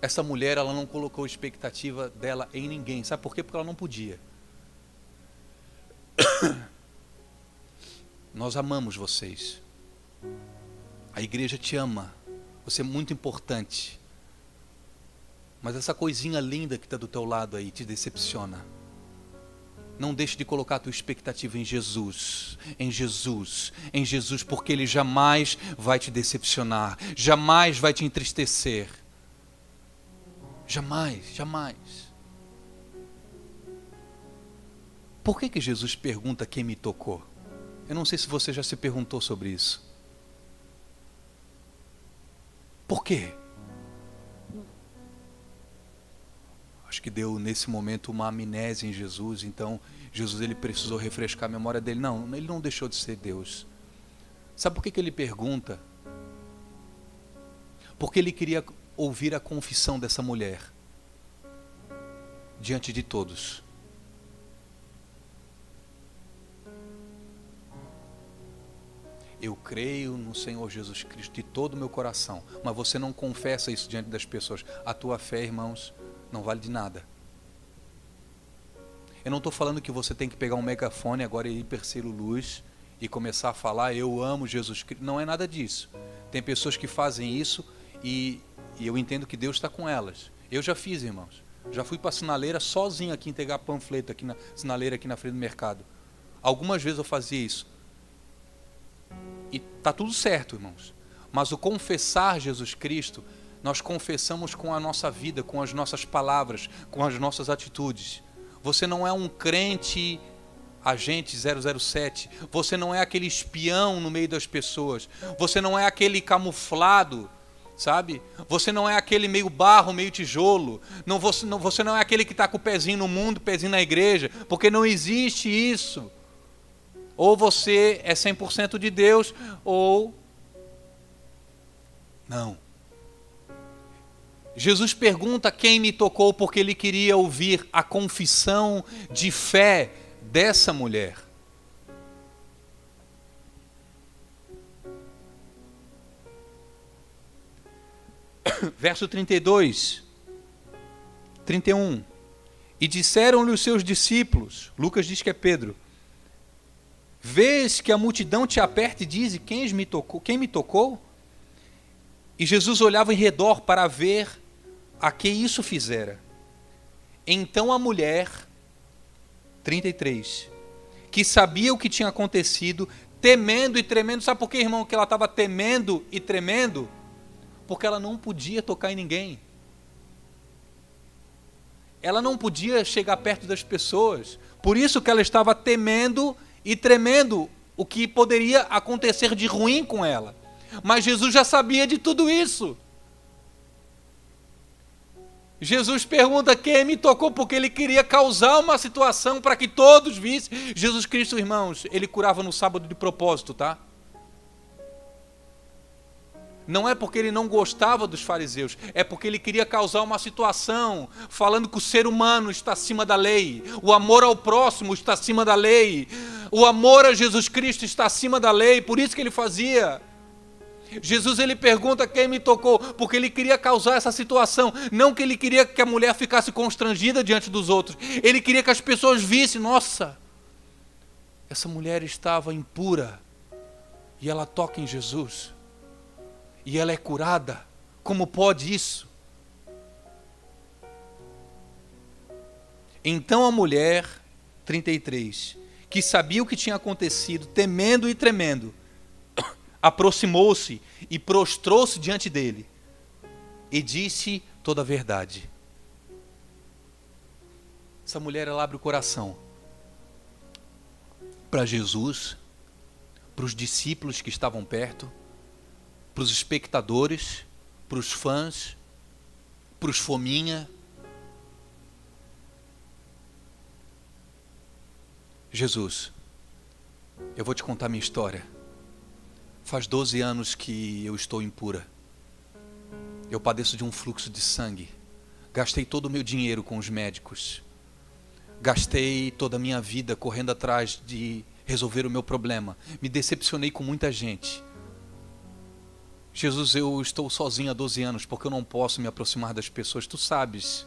Essa mulher, ela não colocou expectativa dela em ninguém. Sabe por quê? Porque ela não podia. Nós amamos vocês. A igreja te ama. Você é muito importante. Mas essa coisinha linda que está do teu lado aí te decepciona. Não deixe de colocar a tua expectativa em Jesus, em Jesus, em Jesus, porque Ele jamais vai te decepcionar, jamais vai te entristecer. Jamais, jamais. Por que Jesus pergunta quem me tocou? Eu não sei se você já se perguntou sobre isso. Por quê? Acho que deu nesse momento uma amnésia em Jesus, então Jesus ele precisou refrescar a memória dele. Não, ele não deixou de ser Deus. Sabe por que ele pergunta? Porque ele queria ouvir a confissão dessa mulher diante de todos. Eu creio no Senhor Jesus Cristo de todo o meu coração, mas você não confessa isso diante das pessoas. A tua fé, irmãos, não vale de nada. Eu não estou falando que você tem que pegar um megafone agora e ir perseguir luz e começar a falar, eu amo Jesus Cristo. Não é nada disso. Tem pessoas que fazem isso e eu entendo que Deus está com elas. Eu já fiz, irmãos. Já fui para a sinaleira sozinho aqui, entregar panfleto aqui na sinaleira, aqui na frente do mercado. Algumas vezes eu fazia isso. E está tudo certo, irmãos. Mas o confessar Jesus Cristo, nós confessamos com a nossa vida, com as nossas palavras, com as nossas atitudes. Você não é um crente agente 007. Você não é aquele espião no meio das pessoas. Você não é aquele camuflado, sabe? Você não é aquele meio barro, meio tijolo. Você não é aquele que está com o pezinho no mundo, pezinho na igreja. Porque não existe isso. Ou você é 100% de Deus, ou não. Jesus pergunta quem me tocou, porque ele queria ouvir a confissão de fé dessa mulher. Verso 32, 31. E disseram-lhe os seus discípulos, Lucas diz que é Pedro, vês que a multidão te aperta e diz, quem me tocou? E Jesus olhava em redor para ver a que isso fizera. Então a mulher, 33, que sabia o que tinha acontecido, temendo e tremendo. Sabe por que, irmão, que ela estava temendo e tremendo? Porque ela não podia tocar em ninguém. Ela não podia chegar perto das pessoas. Por isso que ela estava temendo e tremendo o que poderia acontecer de ruim com ela. Mas Jesus já sabia de tudo isso. Jesus pergunta quem me tocou, porque ele queria causar uma situação para que todos vissem. Jesus Cristo, irmãos, ele curava no sábado de propósito, tá? Não é porque ele não gostava dos fariseus, é porque ele queria causar uma situação, falando que o ser humano está acima da lei, o amor ao próximo está acima da lei, o amor a Jesus Cristo está acima da lei, por isso que ele fazia. Jesus ele pergunta quem me tocou, porque ele queria causar essa situação, não que ele queria que a mulher ficasse constrangida diante dos outros, ele queria que as pessoas vissem, nossa, essa mulher estava impura, e ela toca em Jesus, e ela é curada, como pode isso? Então a mulher, 33, que sabia o que tinha acontecido, temendo e tremendo, aproximou-se e prostrou-se diante dele e disse toda a verdade. Essa mulher, ela abre o coração para Jesus, para os discípulos que estavam perto, para os espectadores, para os fãs, para os fominha. Jesus, eu vou te contar minha história. Faz 12 anos que eu estou impura. Eu padeço de um fluxo de sangue. Gastei todo o meu dinheiro com os médicos. Gastei toda a minha vida correndo atrás de resolver o meu problema. Me decepcionei com muita gente. Jesus, eu estou sozinho há 12 anos porque eu não posso me aproximar das pessoas. Tu sabes,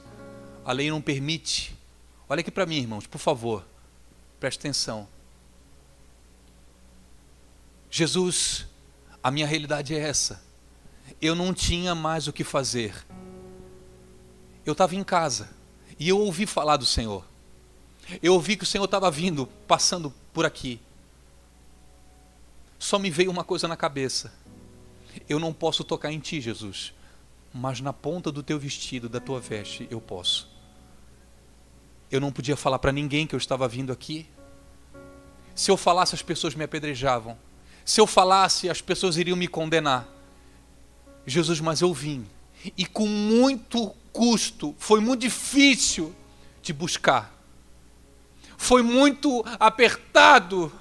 a lei não permite. Olha aqui para mim, irmãos, por favor, preste atenção. Jesus, a minha realidade é essa. Eu não tinha mais o que fazer. Eu estava em casa e eu ouvi falar do Senhor. Eu ouvi que o Senhor estava vindo, passando por aqui. Só me veio uma coisa na cabeça. Eu não posso tocar em ti, Jesus, mas na ponta do teu vestido, da tua veste, eu posso. Eu não podia falar para ninguém que eu estava vindo aqui. Se eu falasse, as pessoas me apedrejavam. Se eu falasse, as pessoas iriam me condenar. Jesus, mas eu vim. E com muito custo, foi muito difícil te buscar. Foi muito apertado.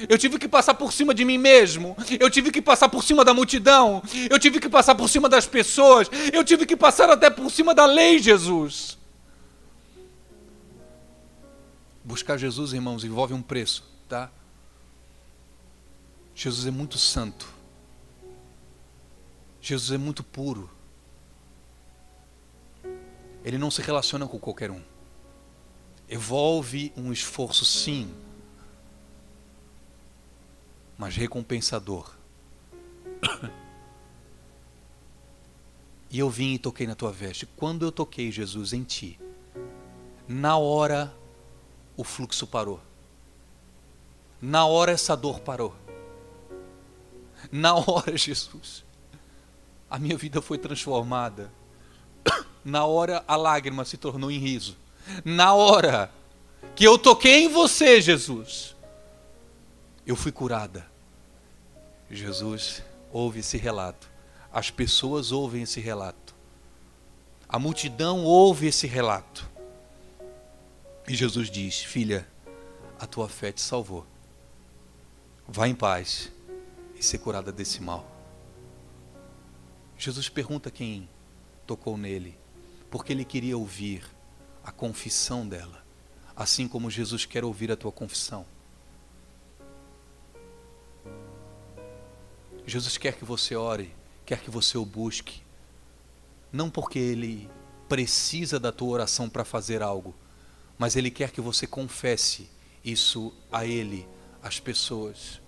Eu tive que passar por cima de mim mesmo. Eu tive que passar por cima da multidão. Eu tive que passar por cima das pessoas. Eu tive que passar até por cima da lei, Jesus. Buscar Jesus, irmãos, envolve um preço, tá? Jesus é muito santo. Jesus é muito puro. Ele não se relaciona com qualquer um. Envolve um esforço, sim, mas recompensador. E eu vim e toquei na tua veste. Quando eu toquei, Jesus, em ti, na hora o fluxo parou. Na hora essa dor parou. Na hora, Jesus, a minha vida foi transformada. Na hora a lágrima se tornou em riso. Na hora que eu toquei em você, Jesus, eu fui curada. Jesus ouve esse relato. As pessoas ouvem esse relato. A multidão ouve esse relato. E Jesus diz: filha, a tua fé te salvou. Vá em paz e ser curada desse mal. Jesus pergunta quem tocou nele, porque ele queria ouvir a confissão dela, assim como Jesus quer ouvir a tua confissão. Jesus quer que você ore, quer que você o busque, não porque Ele precisa da tua oração para fazer algo, mas Ele quer que você confesse isso a Ele, às pessoas.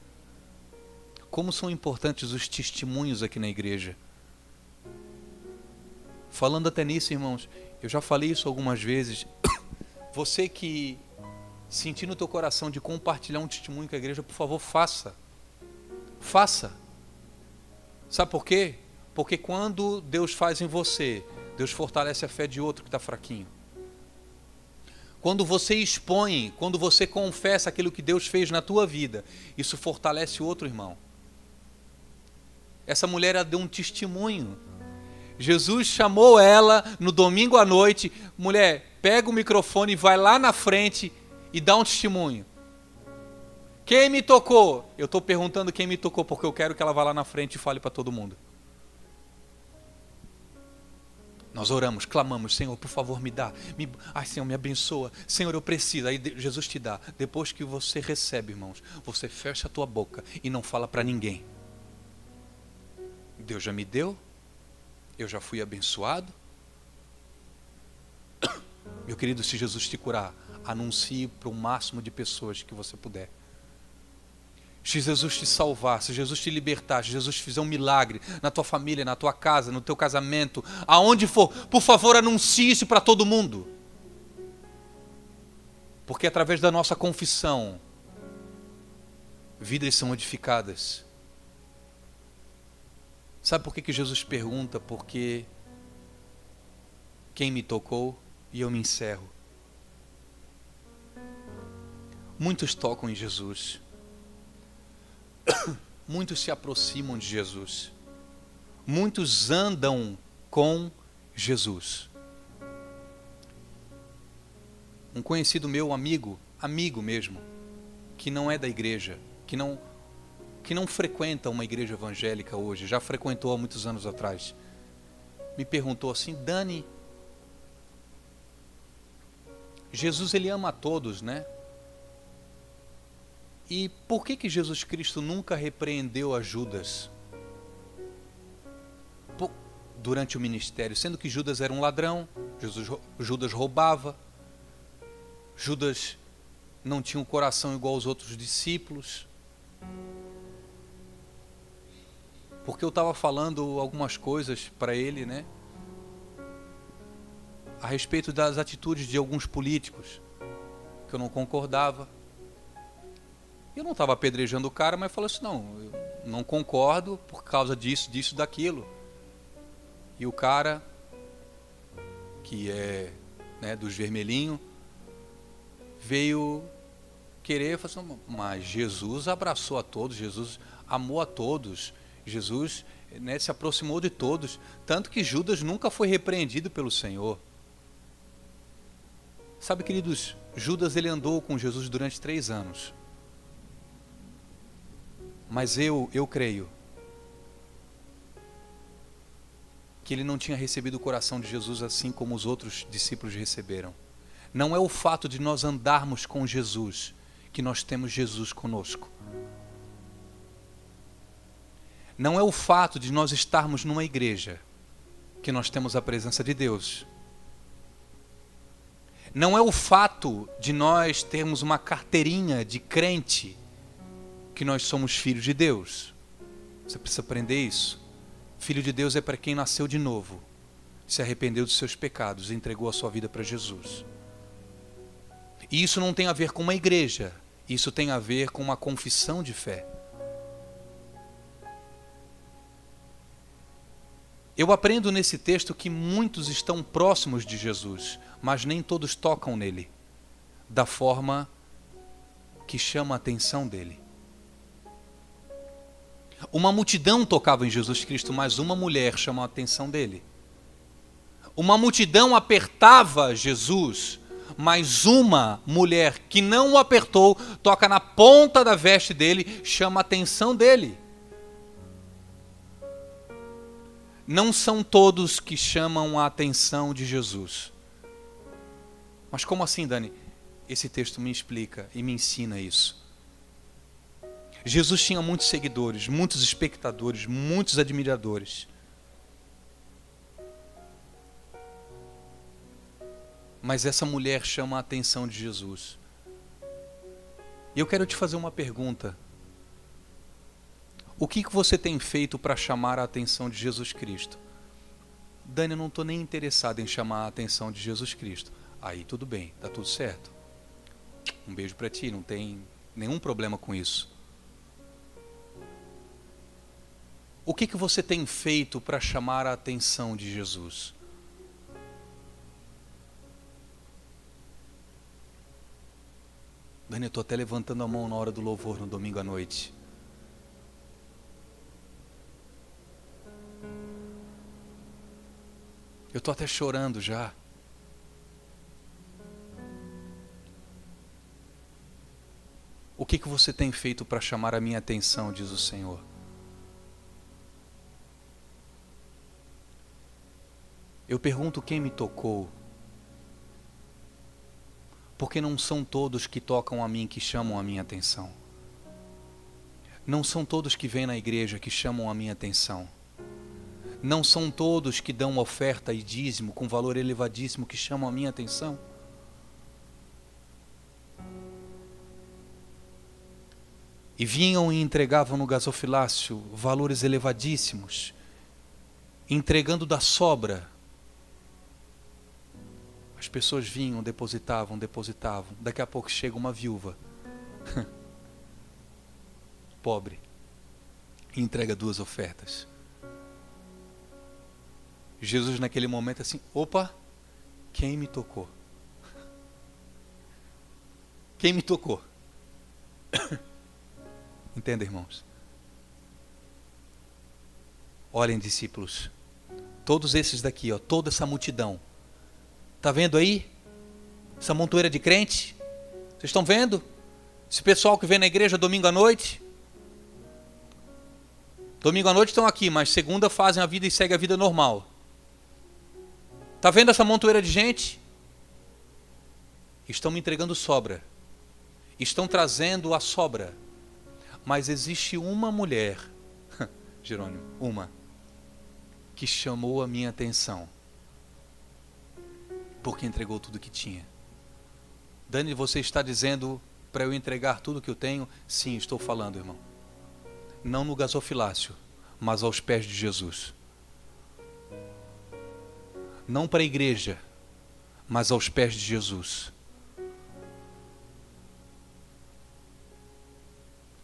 Como são importantes os testemunhos aqui na igreja. Falando até nisso, irmãos, eu já falei isso algumas vezes. Você que sentir no teu coração de compartilhar um testemunho com a igreja, por favor, faça. Faça. Sabe por quê? Porque quando Deus faz em você, Deus fortalece a fé de outro que está fraquinho. Quando você expõe, quando você confessa aquilo que Deus fez na tua vida, isso fortalece o outro irmão. Essa mulher, ela deu um testemunho. Jesus chamou ela no domingo à noite: mulher, pega o microfone e vai lá na frente e dá um testemunho. Quem me tocou? Eu estou perguntando quem me tocou, porque eu quero que ela vá lá na frente e fale para todo mundo. Nós oramos, clamamos: Senhor, por favor, me dá. Ai, Senhor, me abençoa. Senhor, eu preciso. Aí Jesus te dá. Depois que você recebe, irmãos, você fecha a tua boca e não fala para ninguém. Deus já me deu. Eu já fui abençoado. Meu querido, se Jesus te curar, anuncie para o máximo de pessoas que você puder. Se Jesus te salvar, se Jesus te libertar, se Jesus fizer um milagre na tua família, na tua casa, no teu casamento, aonde for, por favor, anuncie isso para todo mundo. Porque através da nossa confissão, vidas são edificadas. Sabe por que Jesus pergunta? Porque quem me tocou? E eu me encerro. Muitos tocam em Jesus. Muitos se aproximam de Jesus. Muitos andam com Jesus. Um conhecido meu, amigo mesmo, que não é da igreja, que não frequenta uma igreja evangélica hoje, já frequentou há muitos anos atrás, me perguntou assim: Dani, Jesus, ele ama a todos, né? E por que Jesus Cristo nunca repreendeu a Judas? durante o ministério, sendo que Judas era um ladrão, Judas roubava, Judas não tinha um coração igual aos outros discípulos. Porque eu estava falando algumas coisas para ele, né? A respeito das atitudes de alguns políticos, que eu não concordava. Eu não estava apedrejando o cara, mas falei assim, não, eu não concordo por causa disso, disso, daquilo. E o cara, que é, né, dos vermelhinhos, veio querer, falou assim, mas Jesus abraçou a todos, Jesus amou a todos, Jesus, né, se aproximou de todos, tanto que Judas nunca foi repreendido pelo Senhor. Sabe, queridos, Judas ele andou com Jesus durante 3 anos. Mas eu creio que ele não tinha recebido o coração de Jesus assim como os outros discípulos receberam. Não é o fato de nós andarmos com Jesus que nós temos Jesus conosco. Não é o fato de nós estarmos numa igreja que nós temos a presença de Deus. Não é o fato de nós termos uma carteirinha de crente que nós somos filhos de Deus. Você precisa aprender isso. Filho de Deus é para quem nasceu de novo, se arrependeu dos seus pecados e entregou a sua vida para Jesus. E isso não tem a ver com uma igreja, isso tem a ver com uma confissão de fé. Eu aprendo nesse texto que muitos estão próximos de Jesus, mas nem todos tocam nele, da forma que chama a atenção dele. Uma multidão tocava em Jesus Cristo, mas uma mulher chamou a atenção dele. Uma multidão apertava Jesus, mas uma mulher que não o apertou, toca na ponta da veste dele, chama a atenção dele. Não são todos que chamam a atenção de Jesus. Mas como assim, Dani? Esse texto me explica e me ensina isso. Jesus tinha muitos seguidores, muitos espectadores, muitos admiradores. Mas essa mulher chama a atenção de Jesus. E eu quero te fazer uma pergunta. O que você tem feito para chamar a atenção de Jesus Cristo? Dani, eu não estou nem interessado em chamar a atenção de Jesus Cristo. Aí tudo bem, está tudo certo. Um beijo para ti, não tem nenhum problema com isso. O que você tem feito para chamar a atenção de Jesus? Dani, eu estou até levantando a mão na hora do louvor no domingo à noite. Eu estou até chorando já. O que você tem feito para chamar a minha atenção, diz o Senhor? Eu pergunto quem me tocou, porque não são todos que tocam a mim que chamam a minha atenção. Não são todos que vêm na igreja que chamam a minha atenção. Não são todos que dão oferta e dízimo com valor elevadíssimo que chamam a minha atenção. E vinham e entregavam no gasofilácio valores elevadíssimos, entregando da sobra. As pessoas vinham, depositavam. Daqui a pouco chega uma viúva, pobre, e entrega 2 ofertas. Jesus naquele momento assim, opa, quem me tocou? Quem me tocou? Entenda, irmãos? Olhem, discípulos, todos esses daqui, ó, toda essa multidão, está vendo aí? Essa montoeira de crente? Vocês estão vendo? Esse pessoal que vem na igreja domingo à noite? Domingo à noite estão aqui, mas segunda fazem a vida e seguem a vida normal. Está vendo essa montoeira de gente? Estão me entregando sobra. Estão trazendo a sobra. Mas existe uma mulher, Jerônimo, uma, que chamou a minha atenção, porque entregou tudo que tinha. Dani, você está dizendo para eu entregar tudo que eu tenho? Sim, estou falando, irmão. Não no gasofilácio, mas aos pés de Jesus. Não para a igreja, mas aos pés de Jesus.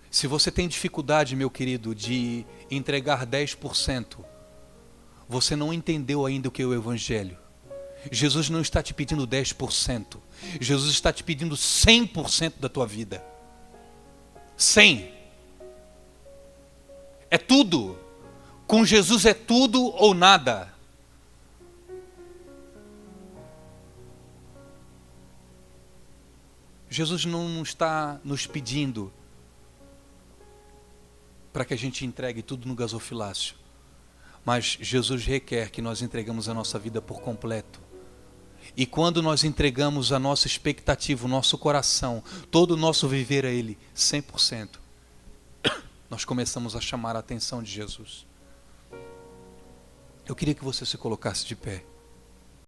Se você tem dificuldade, meu querido, de entregar 10%, você não entendeu ainda o que é o Evangelho. Jesus não está te pedindo 10%. Jesus está te pedindo 100% da tua vida. 100%. É tudo. Com Jesus é tudo ou nada. Jesus não está nos pedindo para que a gente entregue tudo no gasofilácio. Mas Jesus requer que nós entregamos a nossa vida por completo. E quando nós entregamos a nossa expectativa, o nosso coração, todo o nosso viver a Ele, 100%, nós começamos a chamar a atenção de Jesus. Eu queria que você se colocasse de pé.